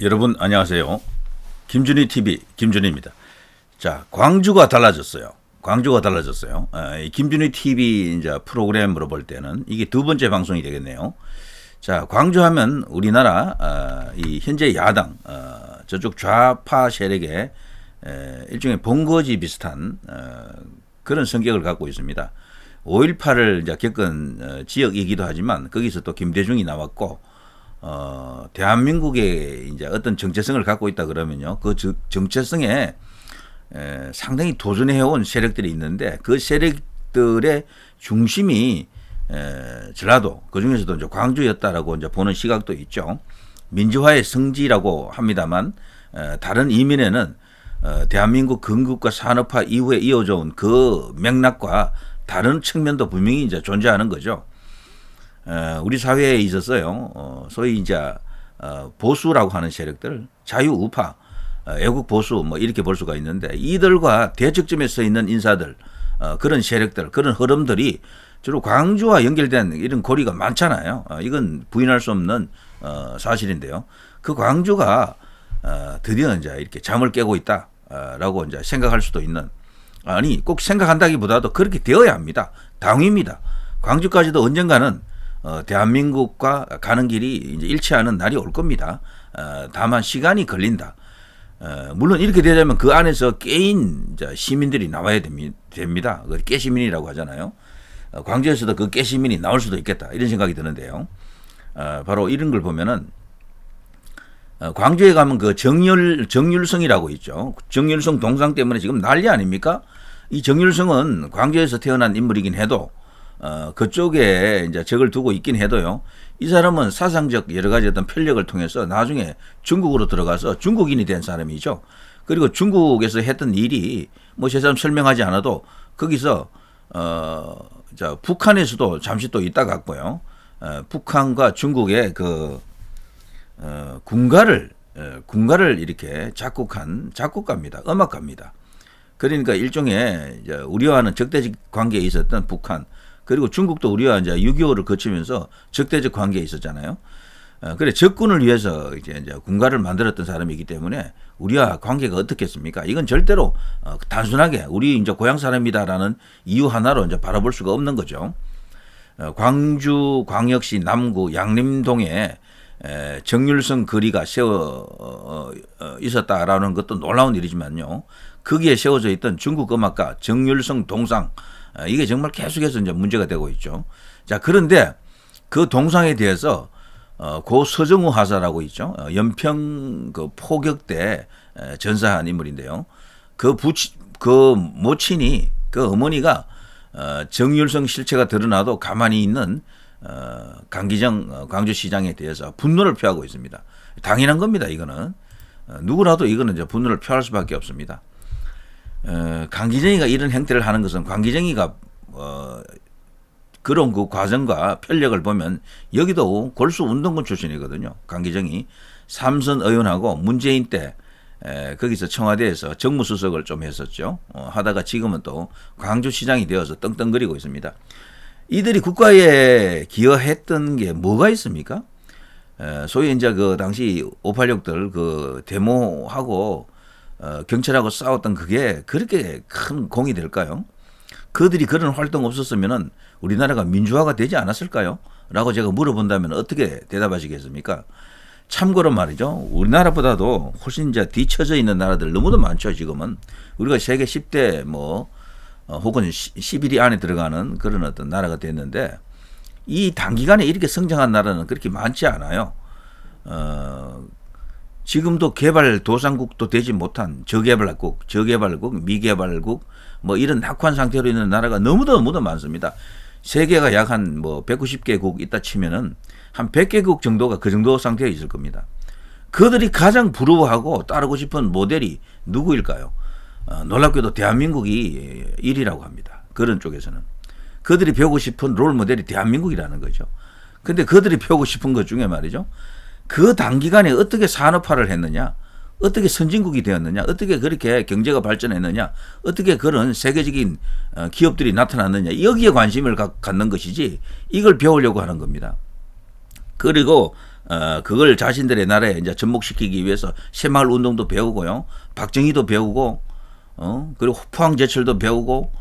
여러분 안녕하세요. 김준희 TV 김준희입니다. 자, 광주가 달라졌어요. 광주가 달라졌어요. 이 김준희 TV 이제 프로그램으로 볼 때는 이게 두 번째 방송이 되겠네요. 자, 광주하면 우리나라 이 현재 야당 저쪽 좌파 세력의 일종의 본거지 비슷한 그런 성격을 갖고 있습니다. 5.18을 이제 겪은 지역이기도 하지만 거기서 또 김대중이 나왔고 대한민국의 이제 어떤 정체성을 갖고 있다 그러면요, 그 정체성에 상당히 도전해온 세력들이 있는데 그 세력들의 중심이 전라도, 그 중에서도 이제 광주였다라고 이제 보는 시각도 있죠. 민주화의 성지라고 합니다만 다른 이면에는 대한민국 건국과 산업화 이후에 이어져 온 그 맥락과 다른 측면도 분명히 이제 존재하는 거죠. 우리 사회에 있어서요, 소위 이제 보수라고 하는 세력들, 자유우파, 애국 보수 뭐 이렇게 볼 수가 있는데 이들과 대척점에 서 있는 인사들, 그런 세력들, 그런 흐름들이 주로 광주와 연결된 이런 고리가 많잖아요. 이건 부인할 수 없는 사실인데요. 그 광주가 드디어 이제 이렇게 잠을 깨고 있다라고 이제 생각할 수도 있는, 아니 꼭 생각한다기보다도 그렇게 되어야 합니다. 당위입니다. 광주까지도 언젠가는 대한민국과 가는 길이 이제 일치하는 날이 올 겁니다. 다만 시간이 걸린다. 물론 이렇게 되려면 그 안에서 깨인 시민들이 나와야 됩니다. 깨시민이라고 하잖아요. 광주에서도 그 깨시민이 나올 수도 있겠다, 이런 생각이 드는데요. 바로 이런 걸 보면은 광주에 가면 그 정율성이라고 있죠. 정율성 동상 때문에 지금 난리 아닙니까? 이 정율성은 광주에서 태어난 인물이긴 해도 그쪽에 이제 적을 두고 있긴 해도요, 이 사람은 사상적 여러 가지 어떤 편력을 통해서 나중에 중국으로 들어가서 중국인이 된 사람이죠. 그리고 중국에서 했던 일이 뭐 제 사람 설명하지 않아도 거기서 북한에서도 잠시 또 있다 갔고요. 북한과 중국의 그 군가를 이렇게 작곡한 작곡가입니다. 음악가입니다. 그러니까 일종의 이제 우리와는 적대적 관계에 있었던 북한, 그리고 중국도 우리와 이제 6.25를 거치면서 적대적 관계에 있었잖아요. 그래, 적군을 위해서 이제 군가를 만들었던 사람이기 때문에 우리와 관계가 어떻겠습니까? 이건 절대로 단순하게 우리 이제 고향 사람이다라는 이유 하나로 이제 바라볼 수가 없는 거죠. 광주 광역시 남구 양림동에 정율성 거리가 세워 있었다라는 것도 놀라운 일이지만요, 거기에 세워져 있던 중국 음악가 정율성 동상, 이게 정말 계속해서 이제 문제가 되고 있죠. 자, 그런데 그 동상에 대해서 고 서정우 하사라고 있죠. 연평 그 포격 때 전사한 인물인데요. 그 모친이, 그 어머니가 정율성 실체가 드러나도 가만히 있는 강기정 광주시장에 대해서 분노를 표하고 있습니다. 당연한 겁니다. 이거는 누구라도 이거는 이제 분노를 표할 수밖에 없습니다. 강기정이가 이런 행태를 하는 것은 강기정이가 그런 그 과정과 편력을 보면 여기도 골수 운동권 출신이거든요. 강기정이 삼선 의원하고 문재인 때 거기서 청와대에서 정무수석을 좀 했었죠. 하다가 지금은 또 광주시장이 되어서 떵떵거리고 있습니다. 이들이 국가에 기여했던 게 뭐가 있습니까? 소위 이제 그 당시 586들 그 데모하고 경찰하고 싸웠던 그게 그렇게 큰 공이 될까요? 그들이 그런 활동 없었으면은 우리나라가 민주화가 되지 않았을까요? 라고 제가 물어본다면 어떻게 대답하시겠습니까? 참고로 말이죠, 우리나라보다도 훨씬 이제 뒤처져 있는 나라들 너무도 많죠. 지금은 우리가 세계 10대 뭐 혹은 11위 안에 들어가는 그런 어떤 나라가 됐는데, 이 단기간에 이렇게 성장한 나라는 그렇게 많지 않아요. 지금도 개발도상국도 되지 못한 저개발국, 미개발국, 뭐 이런 낙후한 상태로 있는 나라가 너무도 많습니다. 세계가 약 한 뭐 190개국 있다 치면은 한 100개국 정도가 그 정도 상태에 있을 겁니다. 그들이 가장 부러워하고 따르고 싶은 모델이 누구일까요? 놀랍게도 대한민국이 1위라고 합니다. 그런 쪽에서는. 그들이 배우고 싶은 롤 모델이 대한민국이라는 거죠. 근데 그들이 배우고 싶은 것 중에 말이죠, 그 단기간에 어떻게 산업화를 했느냐, 어떻게 선진국이 되었느냐, 어떻게 그렇게 경제가 발전했느냐, 어떻게 그런 세계적인 기업들이 나타났느냐, 여기에 관심을 갖는 것이지 이걸 배우려고 하는 겁니다. 그리고 그걸 자신들의 나라에 이제 접목시키기 위해서 새마을 운동도 배우고요. 박정희도 배우고, 그리고 포항제철도 배우고,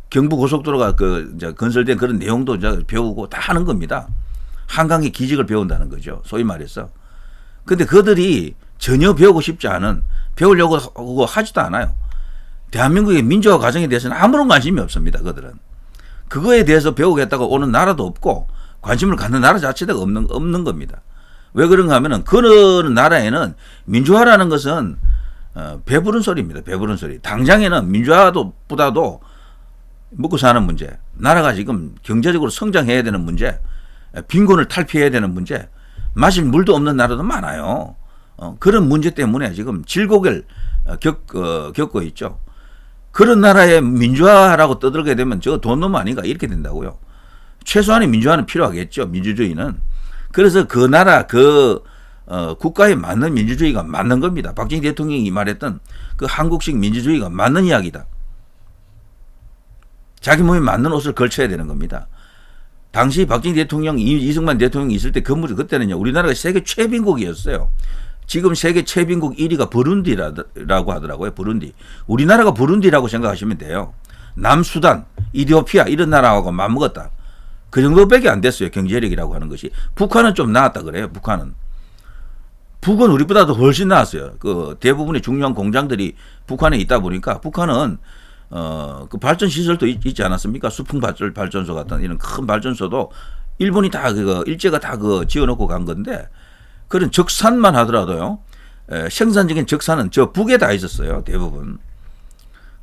경부고속도로가 이제 건설된 그런 내용도 이제 배우고 다 하는 겁니다. 한강의 기적을 배운다는 거죠. 소위 말해서. 근데 그들이 전혀 배우고 싶지 않은, 배우려고 하고 하지도 않아요. 대한민국의 민주화 과정에 대해서는 아무런 관심이 없습니다. 그들은. 그거에 대해서 배우겠다고 오는 나라도 없고 관심을 갖는 나라 자체가 없는 겁니다. 왜 그런가 하면은 그런 나라에는 민주화라는 것은 배부른 소리입니다. 배부른 소리. 당장에는 민주화보다도 먹고 사는 문제, 나라가 지금 경제적으로 성장해야 되는 문제, 빈곤을 탈피해야 되는 문제, 마실 물도 없는 나라도 많아요. 그런 문제 때문에 지금 질곡을 겪고 있죠. 그런 나라에 민주화라고 떠들게 되면 저 돈놈 아닌가 이렇게 된다고요. 최소한의 민주화는 필요하겠죠. 민주주의는. 그래서 그 나라 국가에 맞는 민주주의가 맞는 겁니다. 박정희 대통령이 말했던 그 한국식 민주주의가 맞는 이야기다. 자기 몸에 맞는 옷을 걸쳐야 되는 겁니다. 당시 박정희 대통령, 이승만 대통령이 있을 때 그때는요, 우리나라가 세계 최빈국이었어요. 지금 세계 최빈국 1위가 부룬디라고 하더라고요. 부룬디. 우리나라가 부룬디라고 생각하시면 돼요. 남수단, 이디오피아 이런 나라하고 맞먹었다. 그 정도밖에 안 됐어요. 경제력이라고 하는 것이. 북한은 좀 나았다 그래요. 북한은 우리보다도 훨씬 나았어요. 그 대부분의 중요한 공장들이 북한에 있다 보니까 북한은 그 발전 시설도 있지 않았습니까? 수풍 발전소 같은 이런 큰 발전소도 일본이 다 일제가 다 지어놓고 간 건데, 그런 적산만 하더라도요, 생산적인 적산은 저 북에 다 있었어요. 대부분.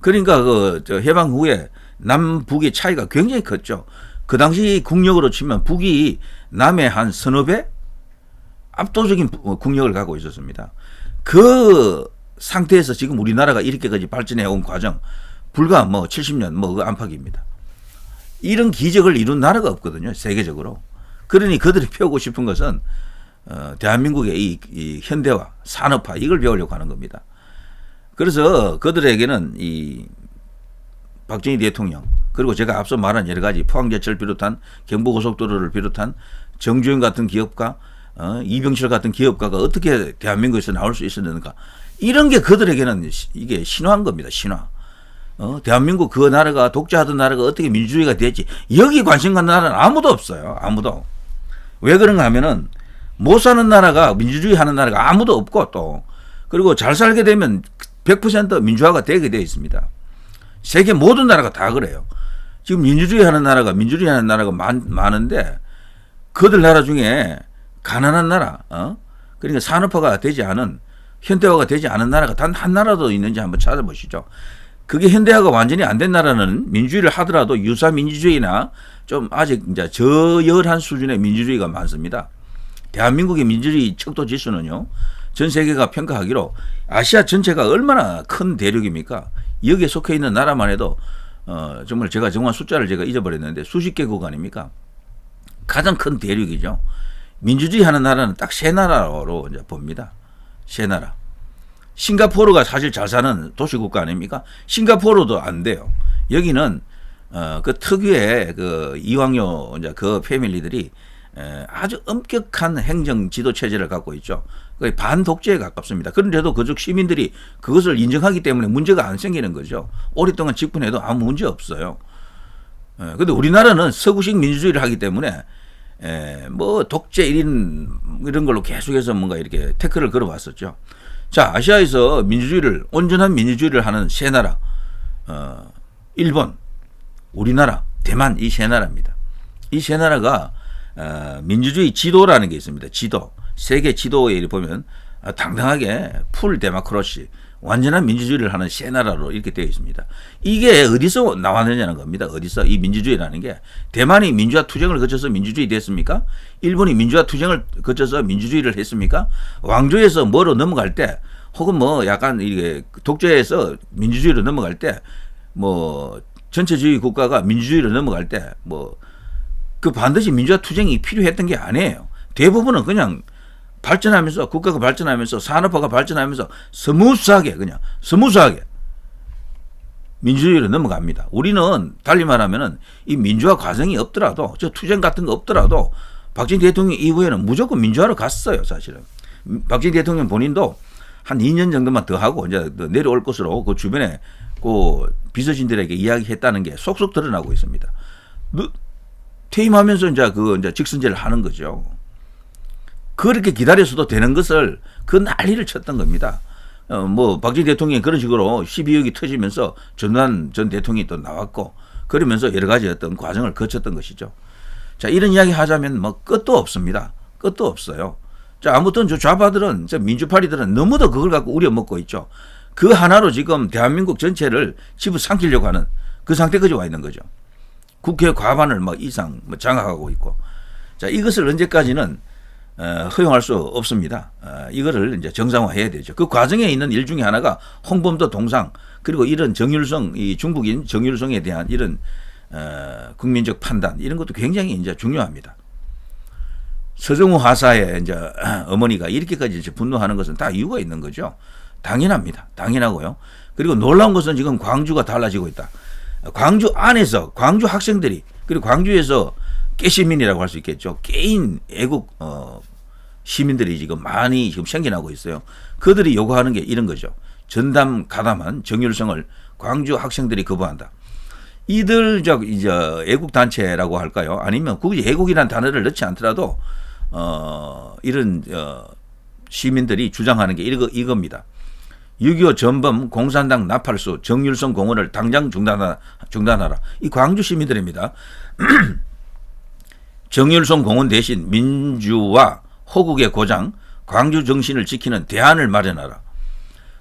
그러니까 해방 후에 남북의 차이가 굉장히 컸죠. 그 당시 국력으로 치면 북이 남의 한 서너 배 압도적인 국력을 갖고 있었습니다. 그 상태에서 지금 우리나라가 이렇게까지 발전해 온 과정, 불과 70년 그 안팎입니다. 이런 기적을 이룬 나라가 없거든요. 세계적으로. 그러니 그들이 배우고 싶은 것은 대한민국의 이 현대화, 산업화 이걸 배우려고 하는 겁니다. 그래서 그들에게는 이 박정희 대통령, 그리고 제가 앞서 말한 여러 가지 포항제철 비롯한 경부고속도로를 비롯한 정주행 같은 기업가, 이병철 같은 기업가가 어떻게 대한민국에서 나올 수 있었는가, 이런 게 그들에게는 이게 신화인 겁니다. 신화. 대한민국 그 나라가 독재하던 나라가 어떻게 민주주의가 됐지, 여기 관심 갖는 나라는 아무도 없어요. 아무도. 왜 그런가 하면은 못 사는 나라가, 민주주의 하는 나라가 아무도 없고, 또 그리고 잘 살게 되면 100% 민주화가 되게 되어 있습니다. 세계 모든 나라가 다 그래요. 지금 민주주의 하는 나라가 많은데, 그들 나라 중에 가난한 나라, 그러니까 산업화가 되지 않은, 현대화가 되지 않은 나라가 단 한 나라도 있는지 한번 찾아보시죠. 그게 현대화가 완전히 안 된 나라는 민주주의를 하더라도 유사 민주주의나 좀 아직 이제 저열한 수준의 민주주의가 많습니다. 대한민국의 민주주의 척도 지수는요, 전 세계가 평가하기로 아시아 전체가 얼마나 큰 대륙입니까? 여기에 속해 있는 나라만 해도 정말 제가 정말 숫자를 잊어버렸는데 수십 개국 아닙니까? 가장 큰 대륙이죠. 민주주의 하는 나라는 딱 세 나라로 이제 봅니다. 세 나라. 싱가포르가 사실 잘 사는 도시국가 아닙니까? 싱가포르도 안 돼요. 여기는 그 특유의 그 이황요 이제 그 패밀리들이 아주 엄격한 행정 지도 체제를 갖고 있죠. 거의 반독재에 가깝습니다. 그런데도 그쪽 시민들이 그것을 인정하기 때문에 문제가 안 생기는 거죠. 오랫동안 집권해도 아무 문제 없어요. 그런데 우리나라는 서구식 민주주의를 하기 때문에 독재 이런 걸로 계속해서 뭔가 이렇게 태클을 걸어왔었죠. 자, 아시아에서 온전한 민주주의를 하는 세 나라, 일본, 우리나라, 대만, 이 세 나라입니다. 이 세 나라가 민주주의 지도라는 게 있습니다. 지도. 세계 지도에 보면 당당하게 풀 데모크라시, 완전한 민주주의를 하는 세 나라로 이렇게 되어 있습니다. 이게 어디서 나왔느냐는 겁니다. 어디서 이 민주주의라는 게. 대만이 민주화 투쟁을 거쳐서 민주주의 됐습니까? 일본이 민주화 투쟁을 거쳐서 민주주의를 했습니까? 왕조에서 뭐로 넘어갈 때, 혹은 약간 이게 독재에서 민주주의로 넘어갈 때, 전체주의 국가가 민주주의로 넘어갈 때, 그 반드시 민주화 투쟁이 필요했던 게 아니에요. 대부분은 그냥 발전하면서, 국가가 발전하면서, 산업화가 발전하면서 스무스하게 민주주의로 넘어갑니다. 우리는 달리 말하면은 이 민주화 과정이 없더라도, 저 투쟁 같은 거 없더라도 박정희 대통령 이후에는 무조건 민주화로 갔어요, 사실은. 박정희 대통령 본인도 한 2년 정도만 더 하고 이제 내려올 것으로 그 주변에 그 비서진들에게 이야기했다는 게 속속 드러나고 있습니다. 퇴임하면서 이제 직선제를 하는 거죠. 그렇게 기다려서도 되는 것을 그 난리를 쳤던 겁니다. 뭐 박정희 대통령이 그런 식으로 12억이 터지면서 전두환 전 대통령이 또 나왔고 그러면서 여러 가지 어떤 과정을 거쳤던 것이죠. 자, 이런 이야기 하자면 뭐 끝도 없습니다. 끝도 없어요. 자, 아무튼 저 좌파들은, 저 민주파리들은 너무도 그걸 갖고 우려먹고 있죠. 그 하나로 지금 대한민국 전체를 집어삼키려고 하는 그 상태까지 와 있는 거죠. 국회 과반을 이상 장악하고 있고. 자, 이것을 언제까지는 허용할 수 없습니다. 이거를 이제 정상화해야 되죠. 그 과정에 있는 일 중에 하나가 홍범도 동상, 그리고 이런 정율성, 이 중국인 정율성에 대한 이런 국민적 판단, 이런 것도 굉장히 이제 중요합니다. 서정우 하사의 이제 어머니가 이렇게까지 이제 분노하는 것은 다 이유가 있는 거죠. 당연합니다. 당연하고요. 그리고 놀라운 것은 지금 광주가 달라지고 있다. 광주 안에서 광주 학생들이, 그리고 광주에서 깨시민이라고 할 수 있겠죠. 깨인 애국 시민들이 지금 많이 지금 생겨나고 있어요. 그들이 요구하는 게 이런 거죠. 전담 가담한 정율성을 광주 학생들이 거부한다. 이들 이제 애국 단체라고 할까요? 아니면 굳이 애국이라는 단어를 넣지 않더라도 이런 시민들이 주장하는 게 이겁니다. 6.25 전범 공산당 나팔수 정율성 공원을 당장 중단하라. 이 광주 시민들입니다. 정율성 공원 대신 민주화 호국의 고장 광주 정신을 지키는 대안을 마련하라.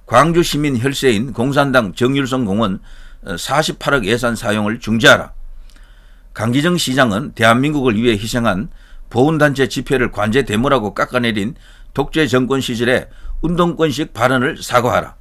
광주 시민 혈세인 공산당 정율성 공원 48억 예산 사용을 중지하라. 강기정 시장은 대한민국을 위해 희생한 보훈단체 집회를 관제 대모라고 깎아내린 독재 정권 시절에 운동권식 발언을 사과하라.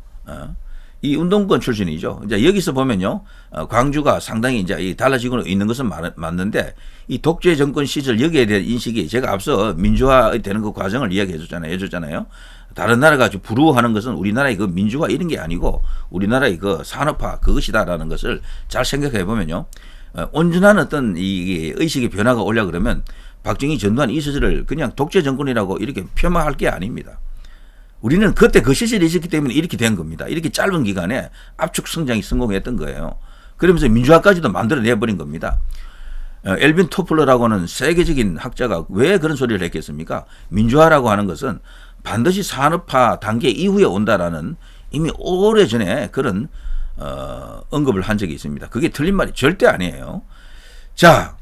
이 운동권 출신이죠. 이제 여기서 보면요, 광주가 상당히 이제 달라지고 있는 것은 맞는데, 이 독재 정권 시절 여기에 대한 인식이 제가 앞서 민주화 되는 그 과정을 해줬잖아요. 다른 나라가 부러워하는 것은 우리나라의 그 민주화 이런 게 아니고 우리나라의 그 산업화 그것이다라는 것을 잘 생각해 보면요, 온전한 어떤 이 의식의 변화가 오려 그러면 박정희, 전두환 이 시절을 그냥 독재 정권이라고 이렇게 폄하할 게 아닙니다. 우리는 그때 그 시절이 있었기 때문에 이렇게 된 겁니다. 이렇게 짧은 기간에 압축 성장이 성공했던 거예요. 그러면서 민주화까지도 만들어내버린 겁니다. 엘빈 토플러라고는 세계적인 학자가 왜 그런 소리를 했겠습니까? 민주화라고 하는 것은 반드시 산업화 단계 이후에 온다라는 이미 오래전에 그런 언급을 한 적이 있습니다. 그게 틀린 말이 절대 아니에요. 자,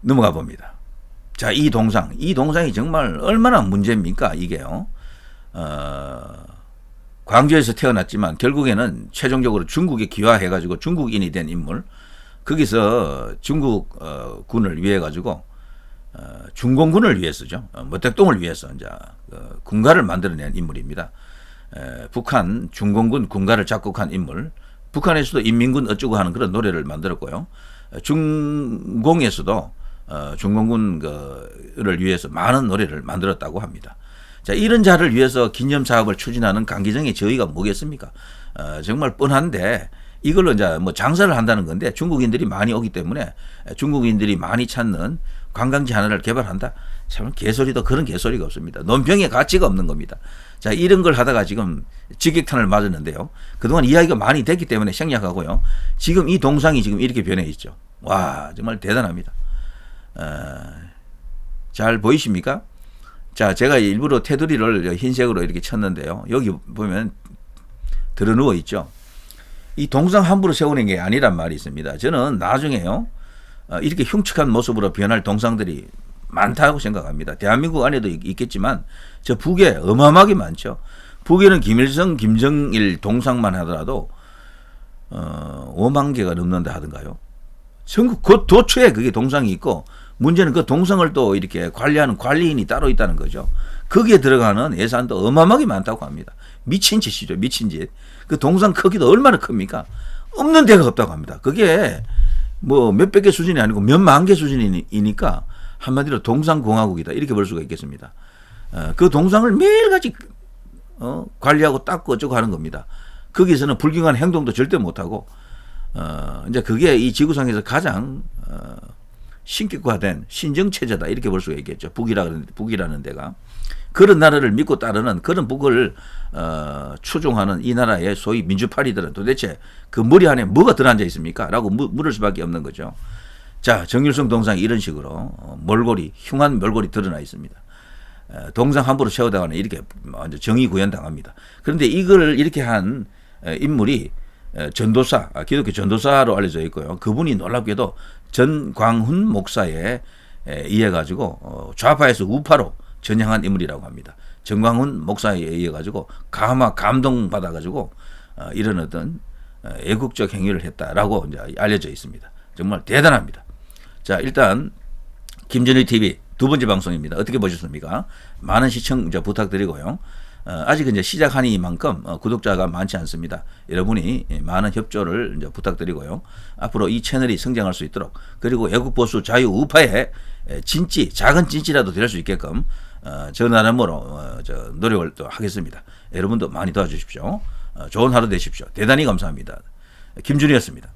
넘어가 봅니다. 자, 이 동상이 정말 얼마나 문제입니까? 이게요. 광주에서 태어났지만 결국에는 최종적으로 중국에 귀화해가지고 중국인이 된 인물, 거기서 중국 군을 위해 가지고 중공군을 위해서죠. 모택동을 위해서 이제 군가를 만들어낸 인물입니다. 북한 중공군 군가를 작곡한 인물, 북한에서도 인민군 어쩌고 하는 그런 노래를 만들었고요. 중공에서도 중공군을 위해서 많은 노래를 만들었다고 합니다. 자, 이런 자를 위해서 기념사업을 추진하는 강기정의 저희가 뭐겠습니까? 정말 뻔한데, 이걸로 이제 뭐 장사를 한다는 건데, 중국인들이 많이 오기 때문에 중국인들이 많이 찾는 관광지 하나를 개발한다. 참 개소리도 그런 개소리가 없습니다. 논평의 가치가 없는 겁니다. 자, 이런 걸 하다가 지금 직격탄을 맞았는데요. 그동안 이야기가 많이 됐기 때문에 생략하고요. 지금 이 동상이 지금 이렇게 변해 있죠. 와, 정말 대단합니다. 잘 보이십니까? 자, 제가 일부러 테두리를 흰색으로 이렇게 쳤는데요. 여기 보면 드러누워 있죠. 이 동상 함부로 세우는 게 아니란 말이 있습니다. 저는 나중에요, 이렇게 흉측한 모습으로 변할 동상들이 많다고 생각합니다. 대한민국 안에도 있겠지만 저 북에 어마어마하게 많죠. 북에는 김일성, 김정일 동상만 하더라도 5만 개가 넘는다 하던가요. 전국 그 도처에 그게 동상이 있고, 문제는 그 동상을 또 이렇게 관리하는 관리인이 따로 있다는 거죠. 거기에 들어가는 예산도 어마어마하게 많다고 합니다. 미친 짓이죠. 미친 짓. 그 동상 크기도 얼마나 큽니까? 없는 데가 없다고 합니다. 그게 뭐 몇백 개 수준이 아니고 몇만 개 수준이니까 한마디로 동상공화국이다, 이렇게 볼 수가 있겠습니다. 그 동상을 매일같이 관리하고 닦고 어쩌고 하는 겁니다. 거기서는 불경한 행동도 절대 못하고, 이제 그게 이 지구상에서 가장 신격화된 신정체제다 이렇게 볼 수가 있겠죠. 북이라는 데가 그런 나라를 믿고 따르는 그런 북을 추종하는 이 나라의 소위 민주파리들은 도대체 그 머리 안에 뭐가 들어앉아 있습니까? 라고 물을 수밖에 없는 거죠. 자, 정일성 동상이 이런 식으로 흉한 몰골이 드러나 있습니다. 동상 함부로 세우다가는 이렇게 완전 정의 구현당합니다. 그런데 이걸 이렇게 한 인물이 전도사, 기독교 전도사로 알려져 있고요. 그분이 놀랍게도 전광훈 목사에 의해 가지고 좌파에서 우파로 전향한 인물이라고 합니다. 전광훈 목사에 의해 가지고 감동받아 가지고 이런 어떤 애국적 행위를 했다라고 이제 알려져 있습니다. 정말 대단합니다. 자, 일단 김준일 TV 두 번째 방송입니다. 어떻게 보셨습니까? 많은 시청 부탁드리고요. 아직 이제 시작하니만큼 구독자가 많지 않습니다. 여러분이 많은 협조를 이제 부탁드리고요. 앞으로 이 채널이 성장할 수 있도록 그리고 애국보수 자유우파의 진지 작은 진지라도 될 수 있게끔 저 나름으로 노력을 또 하겠습니다. 여러분도 많이 도와주십시오. 좋은 하루 되십시오. 대단히 감사합니다. 김준이었습니다.